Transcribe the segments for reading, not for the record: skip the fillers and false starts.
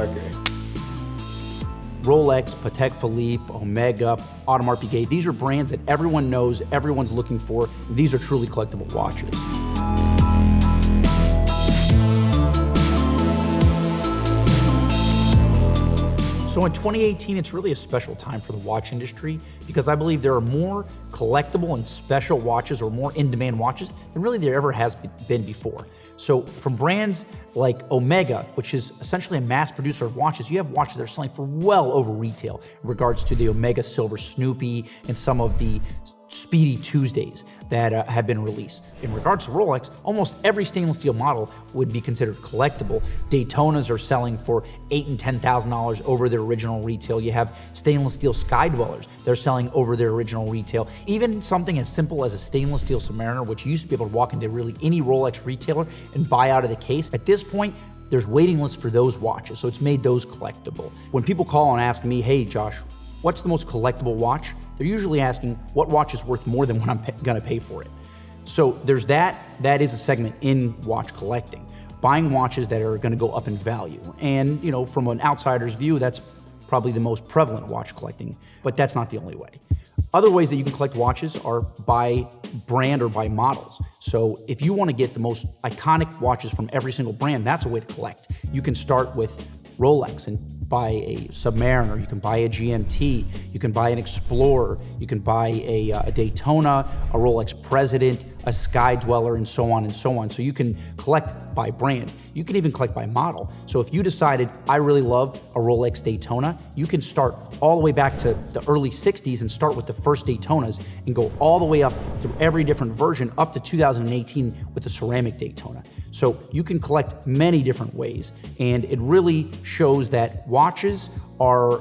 skyrocketed. Rolex, Patek Philippe, Omega, Audemars Piguet, these are brands that everyone knows, everyone's looking for. These are truly collectible watches. So in 2018, it's really a special time for the watch industry because I believe there are more collectible and special watches or more in-demand watches than really there ever has been before. So from brands like Omega, which is essentially a mass producer of watches, you have watches that are selling for well over retail in regards to the Omega Silver Snoopy and some of the Speedy Tuesdays that have been released. In regards to Rolex, almost every stainless steel model would be considered collectible. Daytonas are selling for $8,000 and $10,000 over their original retail. You have stainless steel Sky Dwellers, they're selling over their original retail. Even something as simple as a stainless steel Submariner, which you used to be able to walk into really any Rolex retailer and buy out of the case. At this point, there's waiting lists for those watches, so it's made those collectible. When people call and ask me, hey Josh, what's the most collectible watch? They're usually asking what watch is worth more than what I'm gonna pay for it. So there's that is a segment in watch collecting. Buying watches that are gonna go up in value. And you know, from an outsider's view, that's probably the most prevalent watch collecting, but that's not the only way. Other ways that you can collect watches are by brand or by models. So if you wanna get the most iconic watches from every single brand, that's a way to collect. You can start with Rolex and buy a Submariner, you can buy a GMT, you can buy an Explorer, you can buy a Daytona, a Rolex President, a Sky Dweller, and so on and so on. So you can collect by brand. You can even collect by model. So if you decided, I really love a Rolex Daytona, you can start all the way back to the early 60s and start with the first Daytonas and go all the way up through every different version up to 2018 with the ceramic Daytona. So you can collect many different ways, and it really shows that watches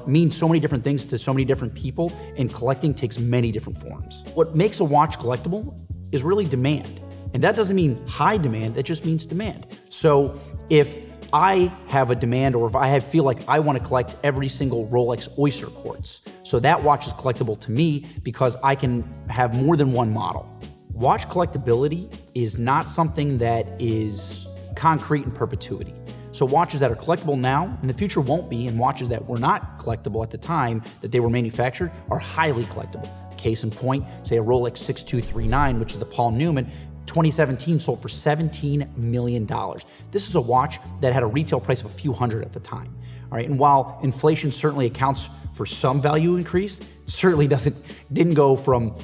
mean so many different things to so many different people, and collecting takes many different forms. What makes a watch collectible is really demand. And that doesn't mean high demand, that just means demand. So if I have a demand, or if I feel like I want to collect every single Rolex Oyster Quartz, so that watch is collectible to me because I can have more than one model. Watch collectability is not something that is concrete in perpetuity. So watches that are collectible now, in the future won't be, and watches that were not collectible at the time that they were manufactured are highly collectible. Case in point, say a Rolex 6239, which is the Paul Newman, 2017 sold for $17 million. This is a watch that had a retail price of a few hundred at the time. All right, and while inflation certainly accounts for some value increase, it certainly didn't go from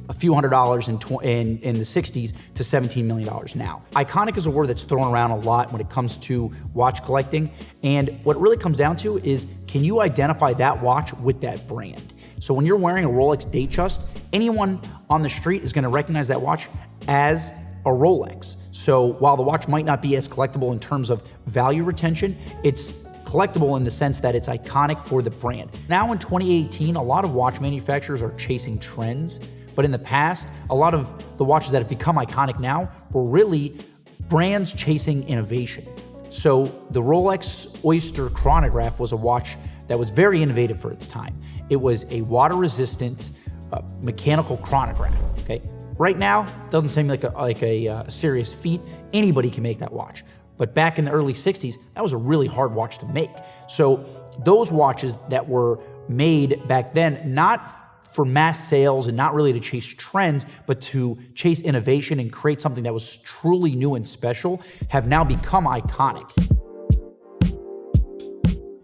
a few $100s in the 60s to $17 million now. Iconic is a word that's thrown around a lot when it comes to watch collecting, and what it really comes down to is, can you identify that watch with that brand? So when you're wearing a Rolex Datejust, anyone on the street is going to recognize that watch as a Rolex. So while the watch might not be as collectible in terms of value retention, it's collectible in the sense that it's iconic for the brand. Now in 2018, a lot of watch manufacturers are chasing trends, but in the past, a lot of the watches that have become iconic now were really brands chasing innovation. So the Rolex Oyster Chronograph was a watch that was very innovative for its time. It was a water-resistant mechanical chronograph, okay? Right now, it doesn't seem like a serious feat. Anybody can make that watch. But back in the early 60s, that was a really hard watch to make. So those watches that were made back then, not for mass sales and not really to chase trends, but to chase innovation and create something that was truly new and special, have now become iconic.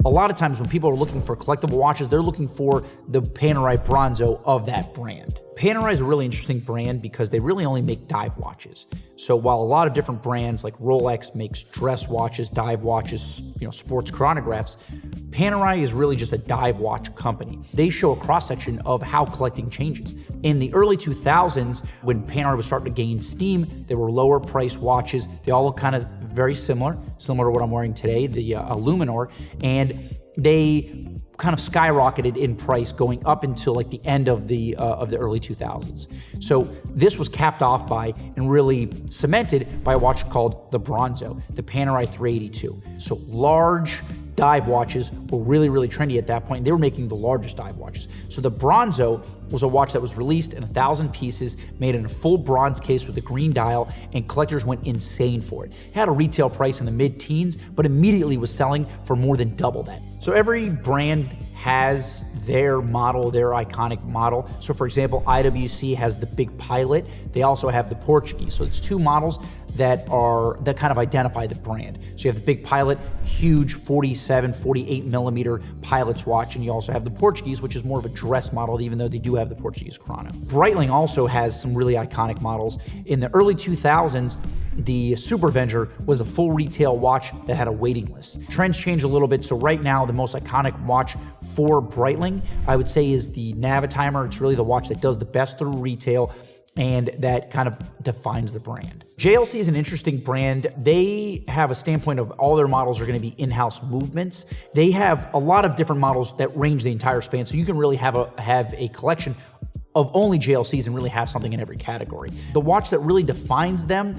A lot of times when people are looking for collectible watches, they're looking for the Panerai Bronzo of that brand. Panerai is a really interesting brand because they really only make dive watches. So while a lot of different brands like Rolex makes dress watches, dive watches, sports chronographs, Panerai is really just a dive watch company. They show a cross-section of how collecting changes. In the early 2000s, when Panerai was starting to gain steam, there were lower price watches. They all look kind of very similar to what I'm wearing today, the Luminor, and they kind of skyrocketed in price going up until like the end of the early 2000s. So this was capped off by and really cemented by a watch called the Bronzo, the Panerai 382. So large, dive watches were really, really trendy at that point. They were making the largest dive watches. So the Bronzo was a watch that was released in 1,000 pieces, made in a full bronze case with a green dial, and collectors went insane for it. It had a retail price in the mid-teens, but immediately was selling for more than double that. So every brand has their model, their iconic model. So for example, IWC has the Big Pilot. They also have the Portuguese. So it's two models that kind of identify the brand. So you have the Big Pilot, huge 47, 48 millimeter pilot's watch, and you also have the Portuguese, which is more of a dress model, even though they do have the Portuguese chrono. Breitling also has some really iconic models. In the early 2000s, the Supervenger was a full retail watch that had a waiting list. Trends change a little bit, so right now the most iconic watch for Breitling, I would say, is the Navitimer. It's really the watch that does the best through retail, and that kind of defines the brand. JLC is an interesting brand. They have a standpoint of all their models are going to be in-house movements. They have a lot of different models that range the entire span, so you can really have a collection of only JLCs and really have something in every category. The watch that really defines them,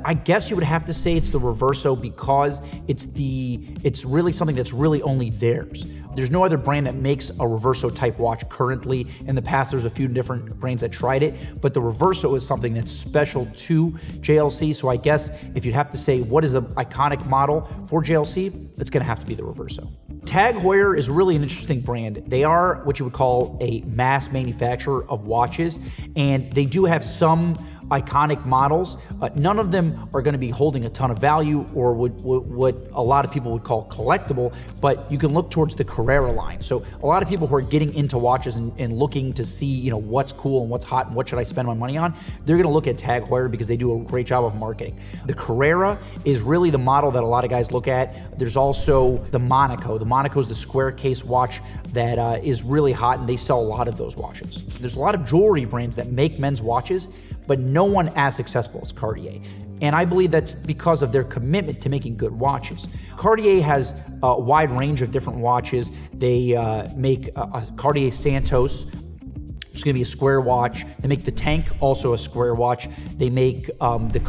I guess you would have to say it's the Reverso, because it's really something that's really only theirs. There's no other brand that makes a Reverso type watch currently. In the past, there's a few different brands that tried it, but the Reverso is something that's special to JLC. So I guess if you'd have to say what is the iconic model for JLC, it's gonna have to be the Reverso. Tag Heuer is really an interesting brand. They are what you would call a mass manufacturer of watches, and they do have some iconic models. None of them are going to be holding a ton of value or what a lot of people would call collectible, but you can look towards the Carrera line. So a lot of people who are getting into watches and looking to see, what's cool and what's hot and what should I spend my money on, they're going to look at Tag Heuer because they do a great job of marketing. The Carrera is really the model that a lot of guys look at. There's also the Monaco. The Monaco is the square case watch that is really hot, and they sell a lot of those watches. There's a lot of jewelry brands that make men's watches, but no one as successful as Cartier. And I believe that's because of their commitment to making good watches. Cartier has a wide range of different watches. They make a Cartier Santos, which is gonna be a square watch. They make the Tank, also a square watch. They make the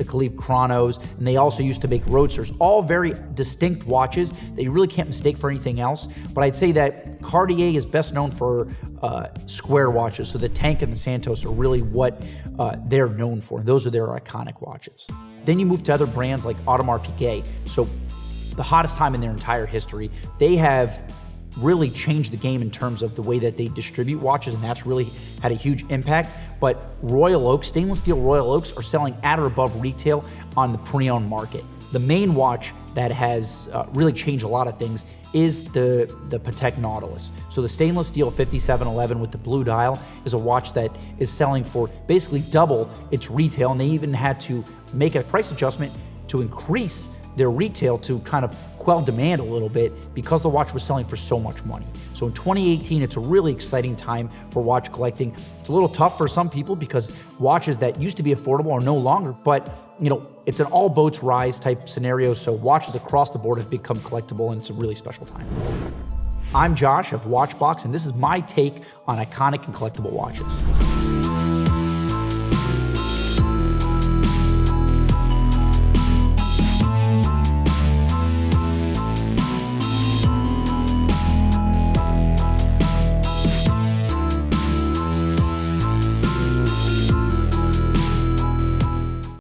Philippe Chronos, and they also used to make Roadsters. All very distinct watches that you really can't mistake for anything else. But I'd say that Cartier is best known for square watches. So the Tank and the Santos are really what they're known for. Those are their iconic watches. Then you move to other brands like Audemars Piguet. So the hottest time in their entire history, they have really changed the game in terms of the way that they distribute watches, and that's really had a huge impact. But Royal Oak, stainless steel Royal Oaks, are selling at or above retail on the pre-owned market. The main watch that has really changed a lot of things is the Patek Nautilus. So the stainless steel 5711 with the blue dial is a watch that is selling for basically double its retail, and they even had to make a price adjustment to increase their retail to kind of quell demand a little bit because the watch was selling for so much money. So in 2018, it's a really exciting time for watch collecting. It's a little tough for some people because watches that used to be affordable are no longer, but it's an all boats rise type scenario, so watches across the board have become collectible, and it's a really special time. I'm Josh of Watchbox, and this is my take on iconic and collectible watches.